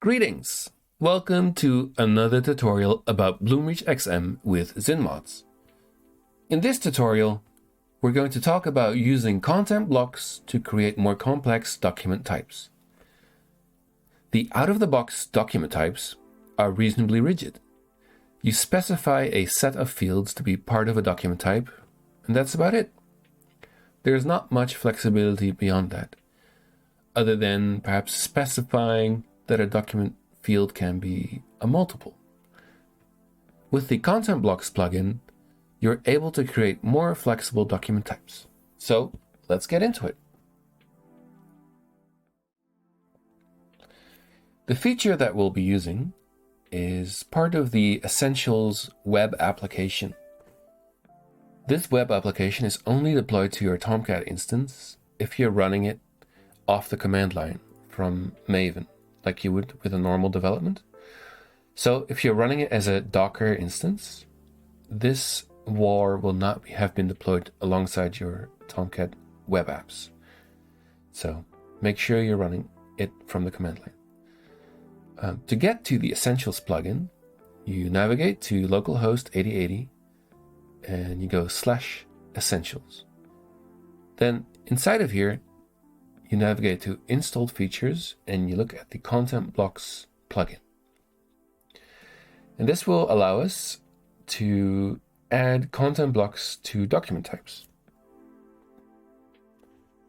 Greetings! Welcome to another tutorial about Bloomreach XM with ZinMods. In this tutorial, we're going to talk about using content blocks to create more complex document types. The out-of-the-box document types are reasonably rigid. You specify a set of fields to be part of a document type, and that's about it. There's not much flexibility beyond that, other than perhaps specifying that a document field can be a multiple. With the Content Blocks plugin, you're able to create more flexible document types. So let's get into it. The feature that we'll be using is part of the Essentials web application. This web application is only deployed to your Tomcat instance if you're running it off the command line from Maven, like you would with a normal development. So if you're running it as a Docker instance, this WAR will not have been deployed alongside your Tomcat web apps. So make sure you're running it from the command line. To get to the Essentials plugin, you navigate to localhost 8080 and you go /essentials. Then inside of here, you navigate to installed features and you look at the Content Blocks plugin. And this will allow us to add content blocks to document types.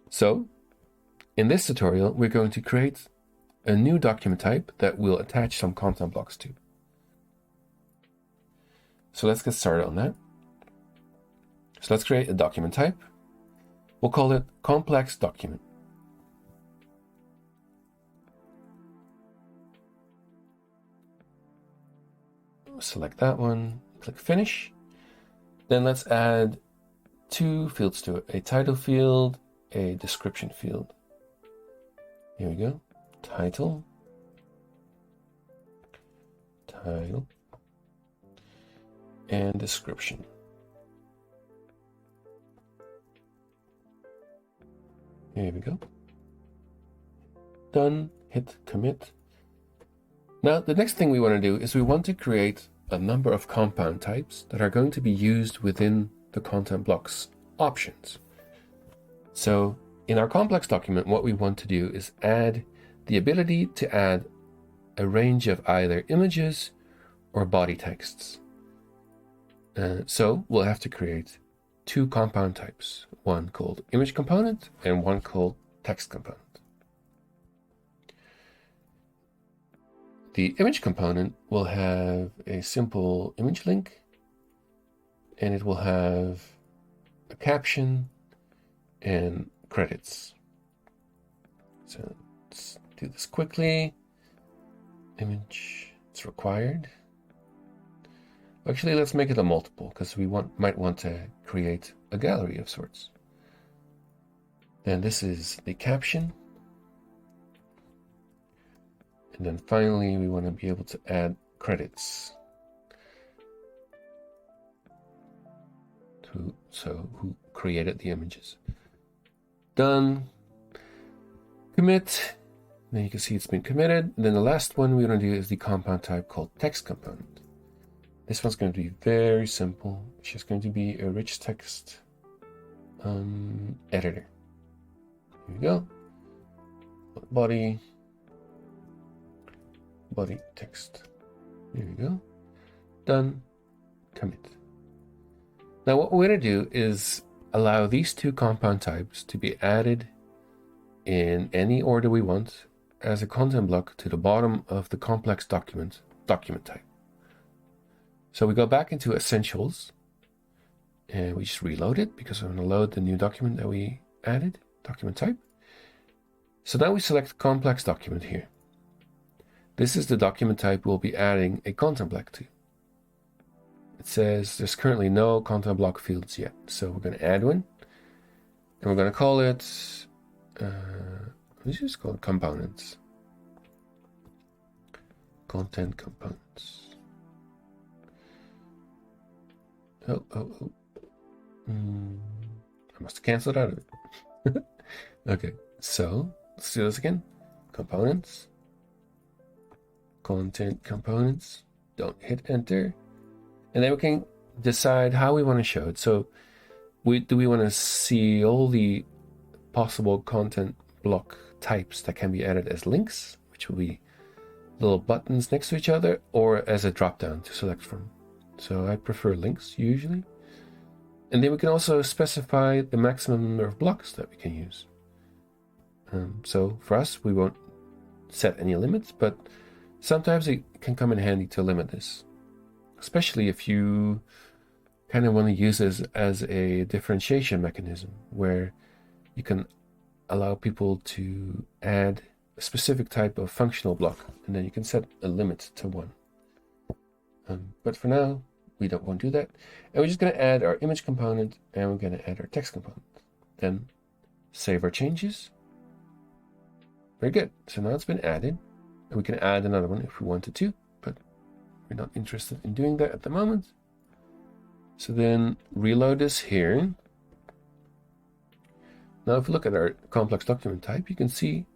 So in this tutorial, we're going to create a new document type that we'll attach some content blocks to. So let's get started on that. So let's create a document type. We'll call it complex document. Select that one, click finish. Then let's add two fields to it, a title field, a description field. Here we go, title, and description. Here we go. Done, hit commit. Now, the next thing we want to do is we want to create a number of compound types that are going to be used within the content blocks options. So in our complex document, what we want to do is add the ability to add a range of either images or body texts. So we'll have to create two compound types, one called image component and one called text component. The image component will have a simple image link, and it will have a caption and credits. So let's do this quickly. Image, it's required. Actually, let's make it a multiple because we might want to create a gallery of sorts. Then this is the caption. And then finally, we want to be able to add credits. So who created the images. Done. Commit. Then you can see it's been committed. And then the last one we're going to do is the compound type called text component. This one's going to be very simple. It's just going to be a rich text editor. Here we go. Body text. Here we go. Done. Commit. Now what we're going to do is allow these two compound types to be added in any order we want as a content block to the bottom of the complex document type. So we go back into Essentials and we just reload it because we're going to load the new document that we added, document type. So now we select complex document here. This is the document type we'll be adding a content block to. It says there's currently no content block fields yet. So we're going to add one. And we're going to call it, let's just call it components. Content components. I must have canceled out of it. Okay, so let's do this again. Components. content components. Don't hit enter. And then we can decide how we want to show it. So do we want to see all the possible content block types that can be added as links, which will be little buttons next to each other, or as a drop down to select from. So I prefer links usually. And then we can also specify the maximum number of blocks that we can use. So for us, we won't set any limits, but sometimes it can come in handy to limit this, especially if you kind of want to use this as a differentiation mechanism where you can allow people to add a specific type of functional block, and then you can set a limit to 1. But for now, we don't want to do that. And we're just going to add our image component, and we're going to add our text component. Then save our changes. Very good. So now it's been added. And we can add another one if we wanted to, but we're not interested in doing that at the moment. So then reload this here. Now if we look at our complex document type, you can see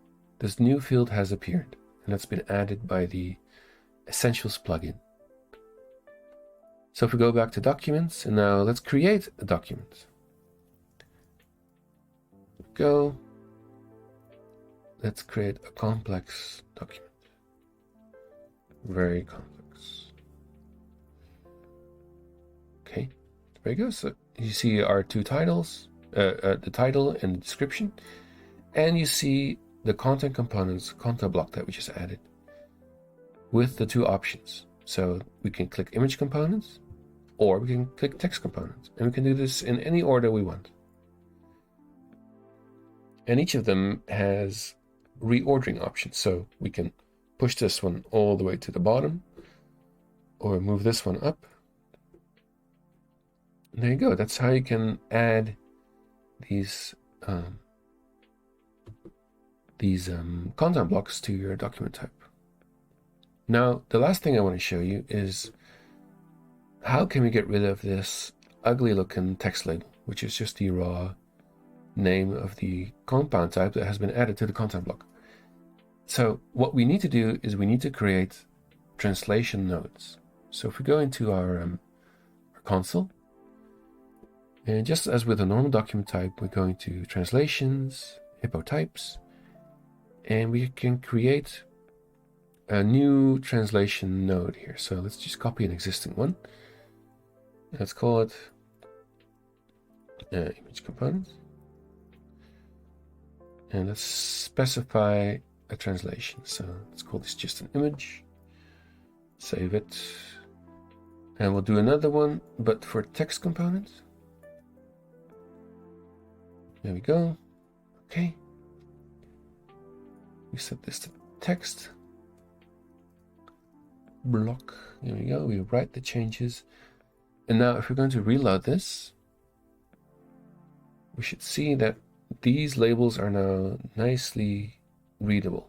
this new field has appeared, and that's been added by the Essentials plugin. So if we go back to documents, and now let's create a document. Go. Let's create a complex document. Very complex. Okay, there we go. So you see our two titles, the title and the description, and you see the content components, content block that we just added with the two options. So we can click image components, or we can click text components, and we can do this in any order we want. And each of them has reordering options. So we can push this one all the way to the bottom, or move this one up. And there you go. That's how you can add these content blocks to your document type. Now, the last thing I want to show you is how can we get rid of this ugly looking text label, which is just the raw name of the compound type that has been added to the content block. So what we need to do is we need to create translation nodes. So if we go into our console, and just as with a normal document type, we're going to translations, hippo types, and we can create a new translation node here. So let's just copy an existing one. Let's call it image components. And let's specify a translation. So let's call this just an image. Save it. And we'll do another one, but for text components. There we go. Okay. We set this to text block. Here we go. We write the changes. And now if we're going to reload this, we should see that these labels are now nicely readable.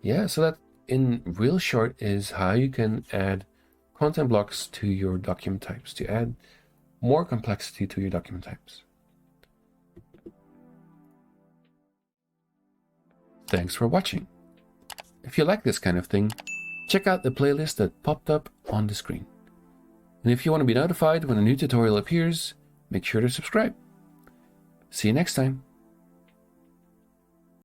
Yeah, so that in real short is how you can add content blocks to your document types, to add more complexity to your document types. Thanks for watching. If you like this kind of thing, check out the playlist that popped up on the screen. And if you want to be notified when a new tutorial appears, make sure to subscribe. See you next time.